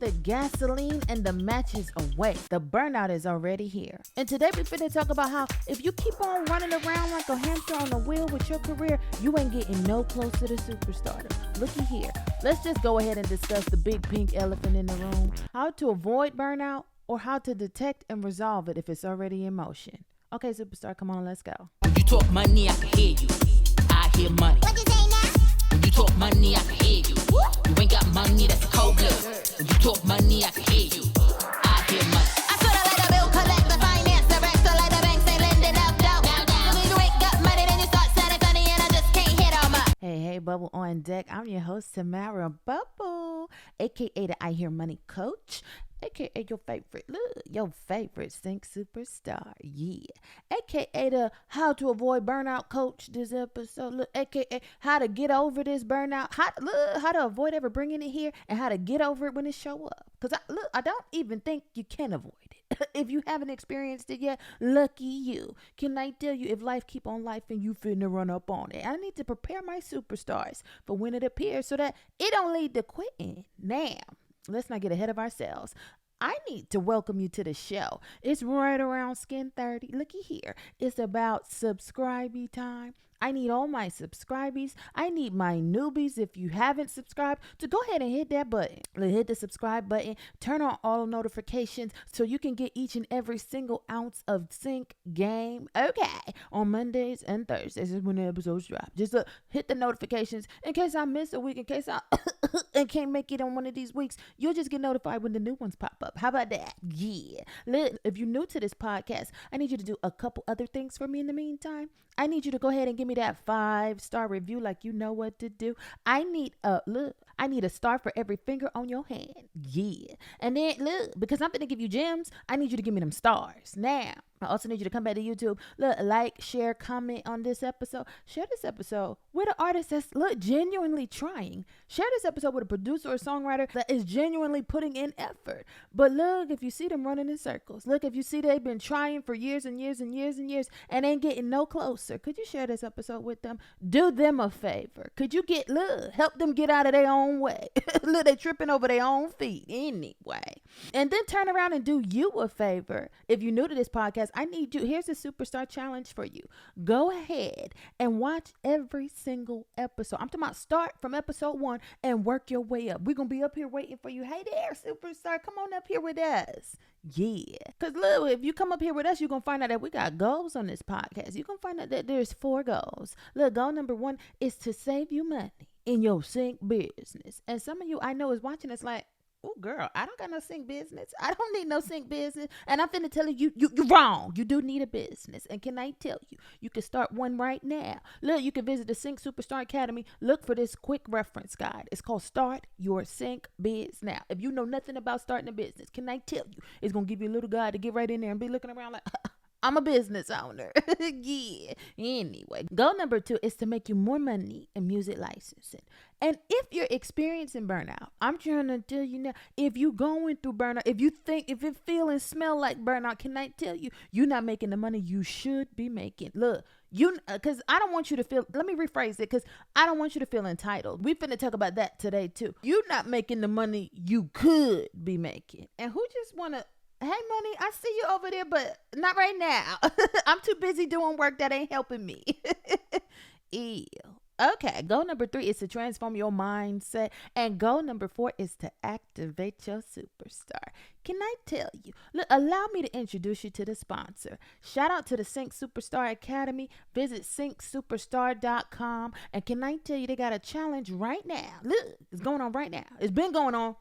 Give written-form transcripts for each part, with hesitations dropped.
the gasoline and the matches away. The burnout is already here. And today we finna talk about how if you keep on running around like a hamster on a wheel with your career, you ain't getting no closer to superstardom. Looky here. Let's just go ahead and discuss the big pink elephant in the room. How to avoid burnout or how to detect and resolve it if it's already in motion. Okay, superstar, come on, let's go. When you talk money, I can hear you. I hear money. What you say now? When you talk money, I can hear you. You ain't got money, that's cold blood. When you talk money, I can hear you. I hear money. I sorta like a bill collector, finance director, like the banks ain't lending out dough. So when you ain't got money, then you start sounding funny, and I just can't hit on my. Hey, Bubble on deck. I'm your host, Tamara Bubble, aka the I Hear Money Coach, aka your favorite Sync Superstar, yeah, aka the How to Avoid Burnout Coach this episode, look, aka how to get over this burnout, how to avoid ever bringing it here, and how to get over it when it show up. Because I don't even think you can avoid it. If you haven't experienced it yet, lucky you. Can I tell you, if life keep on life and you finna run up on it, I need to prepare my superstars for when it appears so that it don't lead to quitting. Now, let's not get ahead of ourselves. I need to welcome you to the show. It's right around Skin 30. Looky here. It's about subscribing time. I need all my subscribees. I need my newbies, if you haven't subscribed, to go ahead and hit that button. Hit the subscribe button. Turn on all notifications so you can get each and every single ounce of Sync game. Okay. On Mondays and Thursdays is when the episodes drop. Just hit the notifications in case I miss a week, in case I and can't make it on one of these weeks. You'll just get notified when the new ones pop up. How about that? Yeah. If you're new to this podcast, I need you to do a couple other things for me in the meantime. I need you to go ahead and give me that 5-star review like you know what to do. I need a star for every finger on your hand. Yeah. And then look, because I'm going to give you gems, I need you to give me them stars. Now, I also need you to come back to YouTube. Look, like, share, comment on this episode. Share this episode with an artist that's genuinely trying. Share this episode with a producer or songwriter that is genuinely putting in effort. But look, if you see them running in circles, look, if you see they've been trying for years and years and years and years and ain't getting no closer, could you share this episode with them? Do them a favor. Could you help them get out of their own way? Look, they tripping over their own feet anyway. And then turn around and do you a favor. If you're new to this podcast, I need you. Here's a superstar challenge for you. Go ahead and watch every single episode. I'm talking about start from episode 1 and work your way up. We're going to be up here waiting for you. Hey there, superstar. Come on up here with us. Yeah. Because look, if you come up here with us, you're going to find out that we got goals on this podcast. You're going to find out that there's 4 goals. Look, goal number 1 is to save you money in your sync business. And some of you I know is watching us like, oh, girl, I don't got no sync business. I don't need no sync business. And I'm finna tell you, you're wrong. You do need a business. And can I tell you, you can start one right now. Look, you can visit the Sync Superstar Academy. Look for this quick reference guide. It's called Start Your Sync Biz Now. If you know nothing about starting a business, can I tell you, it's going to give you a little guide to get right in there and be looking around like, I'm a business owner. Yeah. Anyway, goal number 2 is to make you more money in music licensing. And if you're experiencing burnout, I'm trying to tell you now, if you're going through burnout, if it feel and smell like burnout, can I tell you, you're not making the money you should be making. Look, because I don't want you to feel, let me rephrase it, because I don't want you to feel entitled. We finna talk about that today too. You're not making the money you could be making. And who just want to, hey, money, I see you over there, but not right now. I'm too busy doing work that ain't helping me. Ew. Okay, goal number 3 is to transform your mindset. And goal number 4 is to activate your superstar. Can I tell you? Look, allow me to introduce you to the sponsor. Shout out to the Sync Superstar Academy. Visit syncsuperstar.com. And can I tell you, they got a challenge right now. Look, it's going on right now. It's been going on.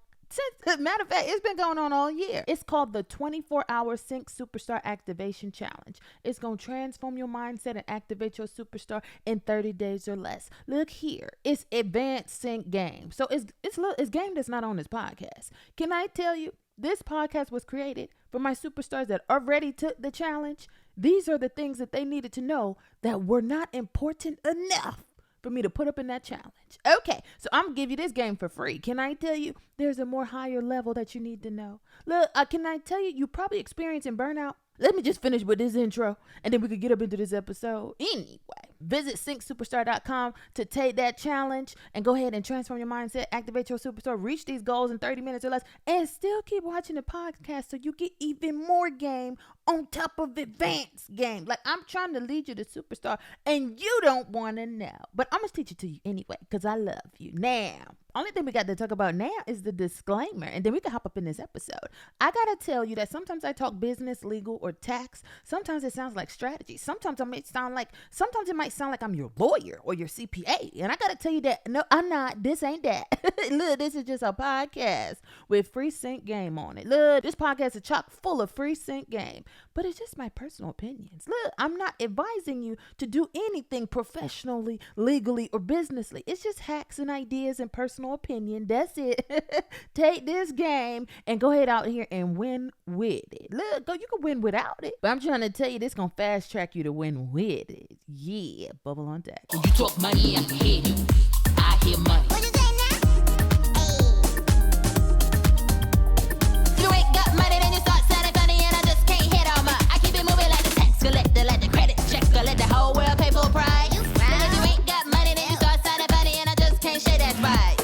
Matter of fact, it's been going on all year. It's called the 24-hour Sync Superstar Activation Challenge. It's going to transform your mindset and activate your superstar in 30 days or less. Look here. It's advanced sync game. So it's game that's not on this podcast. Can I tell you, this podcast was created for my superstars that already took the challenge. These are the things that they needed to know that were not important enough for me to put up in that challenge. Okay, so I'm gonna give you this game for free. Can I tell you, there's a more higher level that you need to know. Look, can I tell you, you're probably experiencing burnout. Let me just finish with this intro, and then we could get up into this episode. Anyway, Visit syncsuperstar.com to take that challenge and go ahead and transform your mindset, activate your superstar, reach these goals in 30 minutes or less, and still keep watching the podcast so you get even more game on top of advanced game. Like, I'm trying to lead you to superstar and you don't want to know, but I'm going to teach it to you anyway because I love you. Now, only thing we got to talk about now is the disclaimer, and then we can hop up in this episode. I got to tell you that sometimes I talk business, legal, or tax. Sometimes it sounds like strategy. Sometimes it might sound like I'm your lawyer or your CPA. And I got to tell you that, no, I'm not. This ain't that. Look, this is just a podcast with free sync game on it. Look, this podcast is chock full of free sync game, but it's just my personal opinions. Look, I'm not advising you to do anything professionally, legally, or businessly. It's just hacks and ideas and personal opinion. That's it. Take this game and go ahead out here and win with it. Look, you can win without it, but I'm trying to tell you this gonna fast track you to win with it. Yeah, bubble on deck. When you talk money, I can hear you. I hear money. What you say now? Hey. You ain't got money, then you start sounding funny, and I just can't hit on my. I keep it moving like the tax collector, like the credit checker, let the whole world pay full price. And if you ain't got money, then you start sounding funny, and I just can't shake that right.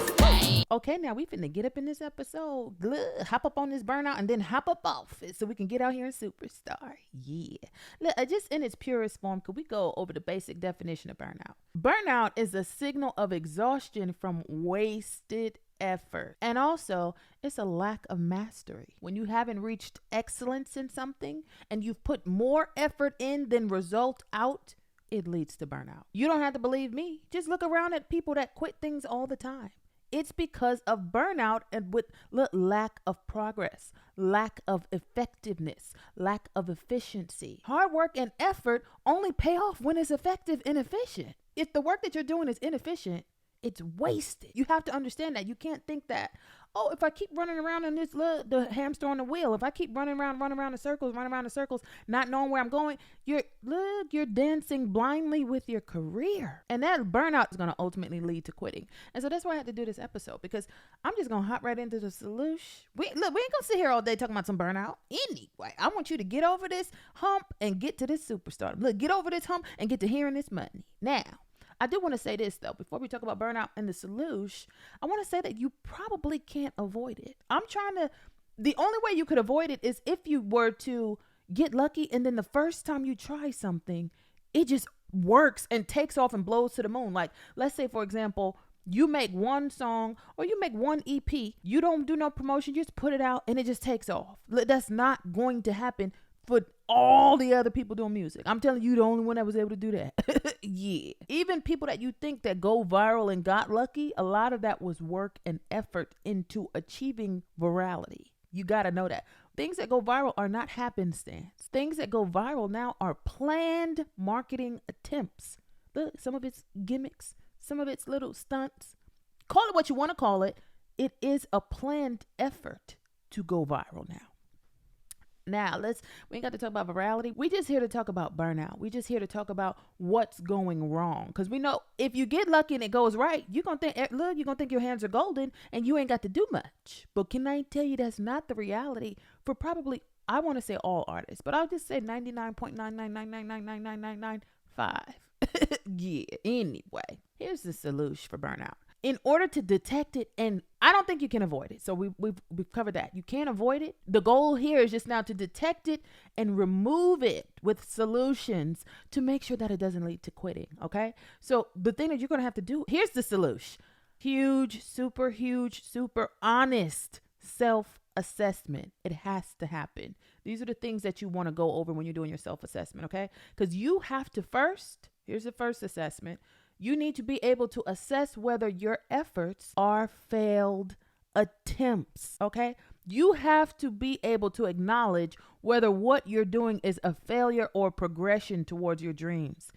Okay, now we finna get up in this episode, hop up on this burnout, and then hop up off it so we can get out here and superstar. Yeah. Look, just in its purest form, could we go over the basic definition of burnout? Burnout is a signal of exhaustion from wasted effort. And also, it's a lack of mastery. When you haven't reached excellence in something and you've put more effort in than result out, it leads to burnout. You don't have to believe me. Just look around at people that quit things all the time. It's because of burnout and with lack of progress, lack of effectiveness, lack of efficiency. Hard work and effort only pay off when it's effective and efficient. If the work that you're doing is inefficient, it's wasted. You have to understand that. You can't think that, oh, if I keep running around in this, the hamster on the wheel, if I keep running around in circles, not knowing where I'm going, you're dancing blindly with your career. And that burnout is going to ultimately lead to quitting. And so that's why I had to do this episode, because I'm just going to hop right into the solution. We ain't going to sit here all day talking about some burnout. Anyway, I want you to get over this hump and get to this superstar. Look, get over this hump and get to hearing this money. Now, I do want to say this, though, before we talk about burnout and the solution. I want to say that you probably can't avoid it. The only way you could avoid it is if you were to get lucky and then the first time you try something, it just works and takes off and blows to the moon. Like, let's say, for example, you make one song or you make one EP, you don't do no promotion, you just put it out and it just takes off. That's not going to happen for all the other people doing music. I'm telling you, the only one that was able to do that. Yeah. Even people that you think that go viral and got lucky, a lot of that was work and effort into achieving virality. You got to know that. Things that go viral are not happenstance. Things that go viral now are planned marketing attempts. Look, some of it's gimmicks, some of it's little stunts. Call it what you want to call it. It is a planned effort to go viral now. Now, we ain't got to talk about virality. We just here to talk about burnout. We just here to talk about what's going wrong. Because we know if you get lucky and it goes right, you're going to think your hands are golden and you ain't got to do much. But can I tell you that's not the reality for probably, I want to say all artists, but I'll just say 99.999999995. Yeah, anyway, here's the solution for burnout. In order to detect it, and I don't think you can avoid it. So we've covered that. You can't avoid it. The goal here is just now to detect it and remove it with solutions to make sure that it doesn't lead to quitting. Okay. So the thing that you're going to have to do, here's the solution. Huge, super honest self-assessment. It has to happen. These are the things that you want to go over when you're doing your self-assessment. Okay. Because you have to here's the first assessment. You need to be able to assess whether your efforts are failed attempts, okay? You have to be able to acknowledge whether what you're doing is a failure or progression towards your dreams.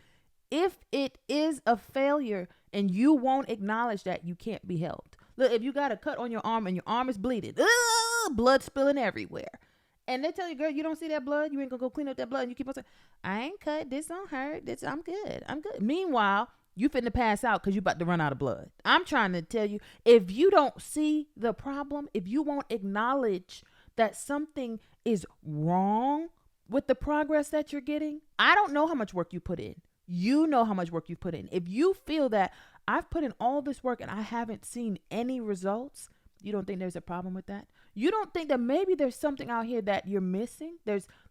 If it is a failure and you won't acknowledge that, you can't be helped. Look, if you got a cut on your arm and your arm is bleeding, blood spilling everywhere, and they tell you, girl, you don't see that blood, you ain't gonna go clean up that blood, and you keep on saying, I ain't cut, this don't hurt, I'm good. Meanwhile, you finna pass out because you about to run out of blood. I'm trying to tell you, if you don't see the problem, if you won't acknowledge that something is wrong with the progress that you're getting, I don't know how much work you put in. You know how much work you've put in. If you feel that I've put in all this work and I haven't seen any results, you don't think there's a problem with that? You don't think that maybe there's something out here that you're missing?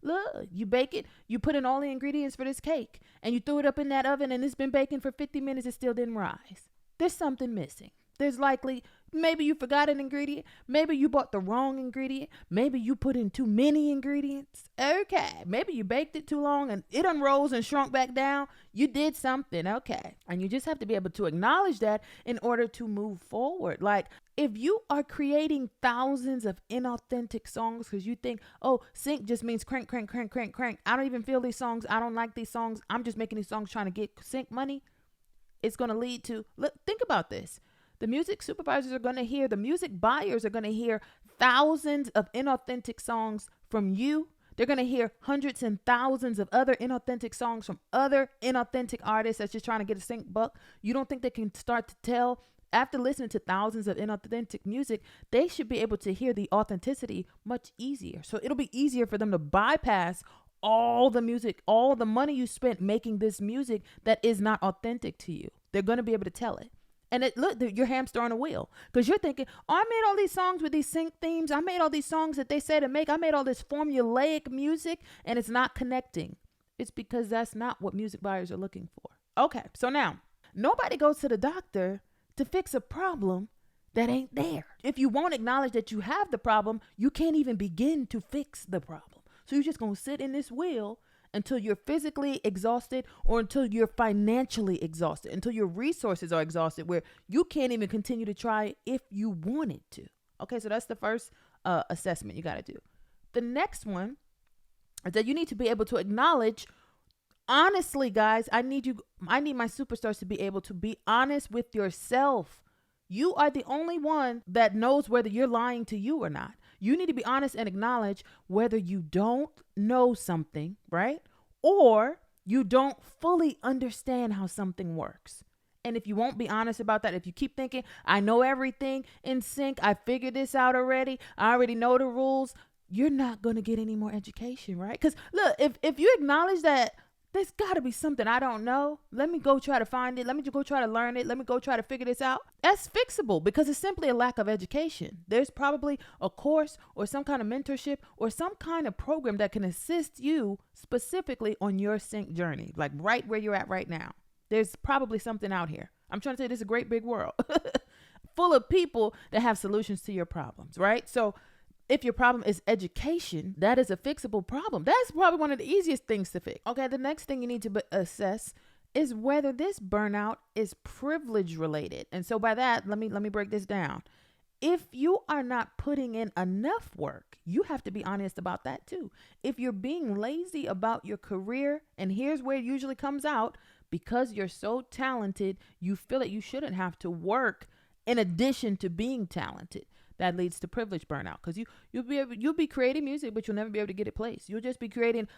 Look, you bake it, you put in all the ingredients for this cake, and you threw it up in that oven and it's been baking for 50 minutes, it still didn't rise. There's something missing. There's likely, maybe you forgot an ingredient. Maybe you bought the wrong ingredient. Maybe you put in too many ingredients. Okay. Maybe you baked it too long and it unrose and shrunk back down. You did something. Okay. And you just have to be able to acknowledge that in order to move forward. Like, if you are creating thousands of inauthentic songs because you think, oh, sync just means crank, crank, crank, crank, crank. I don't even feel these songs. I don't like these songs. I'm just making these songs trying to get sync money. It's going to lead to, look, think about this. The music supervisors are going to hear, the music buyers are going to hear thousands of inauthentic songs from you. They're going to hear hundreds and thousands of other inauthentic songs from other inauthentic artists that's just trying to get a sync buck. You don't think they can start to tell, after listening to thousands of inauthentic music, they should be able to hear the authenticity much easier. So it'll be easier for them to bypass all the music, all the money you spent making this music that is not authentic to you. They're going to be able to tell it. And you're hamster on a wheel because you're thinking, oh, I made all these songs with these sync themes. I made all these songs that they say to make. I made all this formulaic music and it's not connecting. It's because that's not what music buyers are looking for. Okay, so now nobody goes to the doctor to fix a problem that ain't there. If you won't acknowledge that you have the problem, you can't even begin to fix the problem. So you're just going to sit in this wheel until you're physically exhausted or until you're financially exhausted, until your resources are exhausted where you can't even continue to try if you wanted to. Okay, so that's the first assessment you got to do. The next one is that you need to be able to acknowledge, honestly, guys, I need my superstars to be able to be honest with yourself. You are the only one that knows whether you're lying to you or not. You need to be honest and acknowledge whether you don't know something, right? Or you don't fully understand how something works. And if you won't be honest about that, if you keep thinking, I know everything in sync, I figured this out already, I already know the rules, you're not going to get any more education, right? Because look, if you acknowledge that there's got to be something I don't know, let me go try to find it. Let me go try to learn it. Let me go try to figure this out. That's fixable because it's simply a lack of education. There's probably a course or some kind of mentorship or some kind of program that can assist you specifically on your sync journey, like right where you're at right now. There's probably something out here. I'm trying to say this is a great big world full of people that have solutions to your problems, right? So if your problem is education, that is a fixable problem. That's probably one of the easiest things to fix. Okay, the next thing you need to assess is whether this burnout is privilege related. And so by that, let me break this down. If you are not putting in enough work, you have to be honest about that too. If you're being lazy about your career, and here's where it usually comes out, because you're so talented, you feel that you shouldn't have to work in addition to being talented. That leads to privilege burnout because you'll be creating music, but you'll never be able to get it placed. You'll just be creating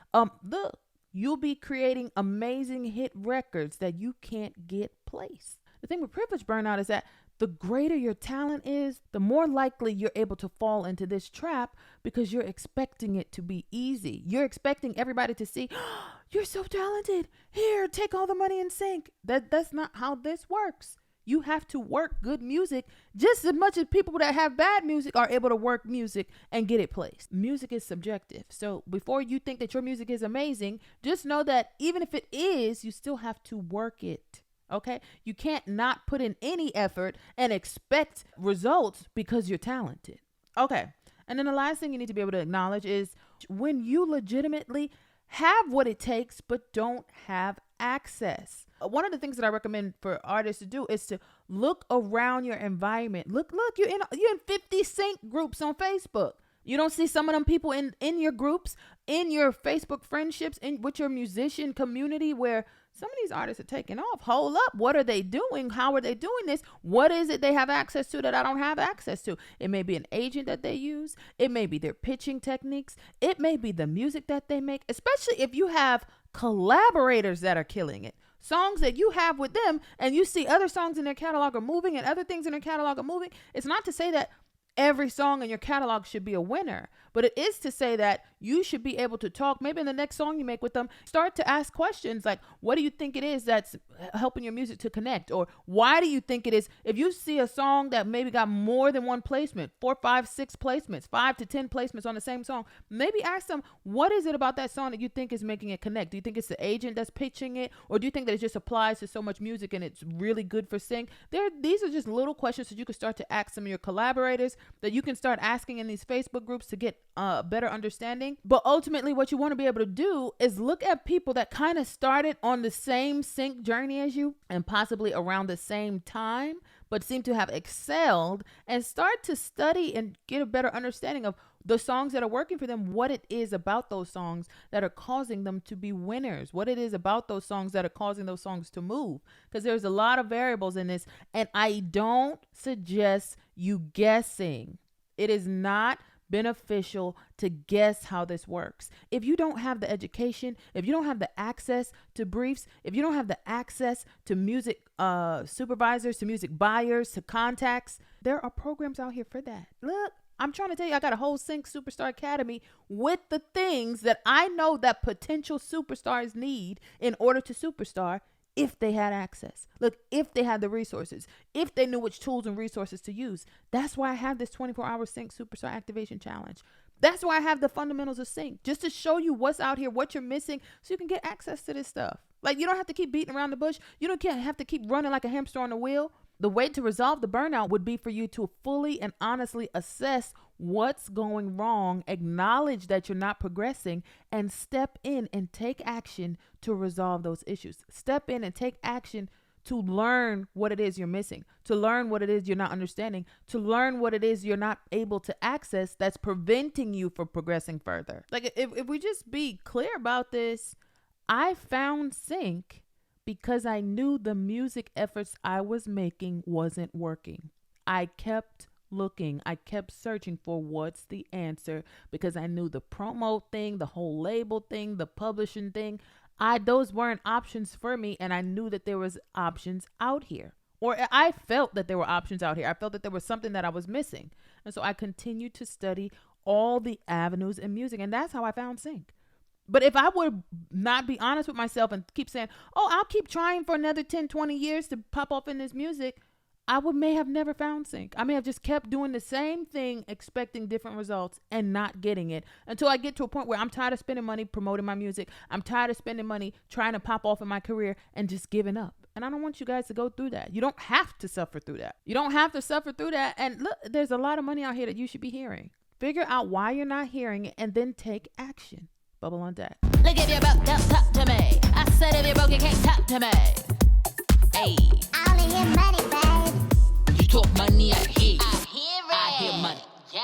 you'll be creating amazing hit records that you can't get placed. The thing with privilege burnout is that the greater your talent is, the more likely you're able to fall into this trap because you're expecting it to be easy. You're expecting everybody to see, oh, you're so talented. Here, take all the money and sync. That's not how this works. You have to work good music just as much as people that have bad music are able to work music and get it placed. Music is subjective. So before you think that your music is amazing, just know that even if it is, you still have to work it. Okay? You can't not put in any effort and expect results because you're talented. Okay. And then the last thing you need to be able to acknowledge is when you legitimately have what it takes but don't have access. One of the things that I recommend for artists to do is to look around your environment. Look, you're in 50 sync groups on Facebook. You don't see some of them people in your groups, in your Facebook friendships, with your musician community where some of these artists are taking off. Hold up. What are they doing? How are they doing this? What is it they have access to that I don't have access to? It may be an agent that they use. It may be their pitching techniques. It may be the music that they make, especially if you have collaborators that are killing it. Songs that you have with them and you see other songs in their catalog are moving and other things in their catalog are moving. It's not to say that every song in your catalog should be a winner, but it is to say that you should be able to talk. Maybe in the next song you make with them, start to ask questions like, what do you think it is that's helping your music to connect? Or why do you think it is? If you see a song that maybe got more than one placement, 4, 5, 6 placements, 5 to 10 placements on the same song, maybe ask them, what is it about that song that you think is making it connect? Do you think it's the agent that's pitching it? Or do you think that it just applies to so much music and it's really good for sync? These are just little questions that you can start to ask some of your collaborators, that you can start asking in these Facebook groups to get a better understanding. But ultimately, what you want to be able to do is look at people that kind of started on the same sync journey as you and possibly around the same time, but seem to have excelled, and start to study and get a better understanding of the songs that are working for them, what it is about those songs that are causing them to be winners, what it is about those songs that are causing those songs to move. Because there's a lot of variables in this, and I don't suggest you guessing. It is not beneficial to guess how this works. If you don't have the education, if you don't have the access to briefs, if you don't have the access to music supervisors, to music buyers, to contacts, there are programs out here for that. Look, I'm trying to tell you, I got a whole Sync Superstar Academy with the things that I know that potential superstars need in order to superstar, if they had access. Look, if they had the resources, if they knew which tools and resources to use. That's why I have this 24-hour Sync Superstar Activation Challenge. That's why I have the fundamentals of sync, just to show you what's out here, what you're missing, so you can get access to this stuff. Like, you don't have to keep beating around the bush. You don't have to keep running like a hamster on a wheel. The way to resolve the burnout would be for you to fully and honestly assess what's going wrong, acknowledge that you're not progressing, and step in and take action to resolve those issues. Step in and take action to learn what it is you're missing, to learn what it is you're not understanding, to learn what it is you're not able to access that's preventing you from progressing further. Like, if we just be clear about this, I found sync because I knew the music efforts I was making wasn't working. I kept looking. I kept searching for what's the answer, because I knew the promo thing, the whole label thing, the publishing thing, those weren't options for me, and I knew that there was options out here. Or I felt that there were options out here. I felt that there was something that I was missing. And so I continued to study all the avenues in music, and that's how I found sync. But if I would not be honest with myself and keep saying, oh, I'll keep trying for another 10, 20 years to pop off in this music, I may have never found sync. I may have just kept doing the same thing, expecting different results and not getting it, until I get to a point where I'm tired of spending money promoting my music. I'm tired of spending money trying to pop off in my career and just giving up. And I don't want you guys to go through that. You don't have to suffer through that. You don't have to suffer through that. And look, there's a lot of money out here that you should be hearing. Figure out why you're not hearing it and then take action. Bubble on deck. Look, if you're broke, don't talk to me. I said if you're broke, you can't talk to me. Hey, I only hear money, babe. You talk money, I hear you. I hear it. I hear money. Yeah.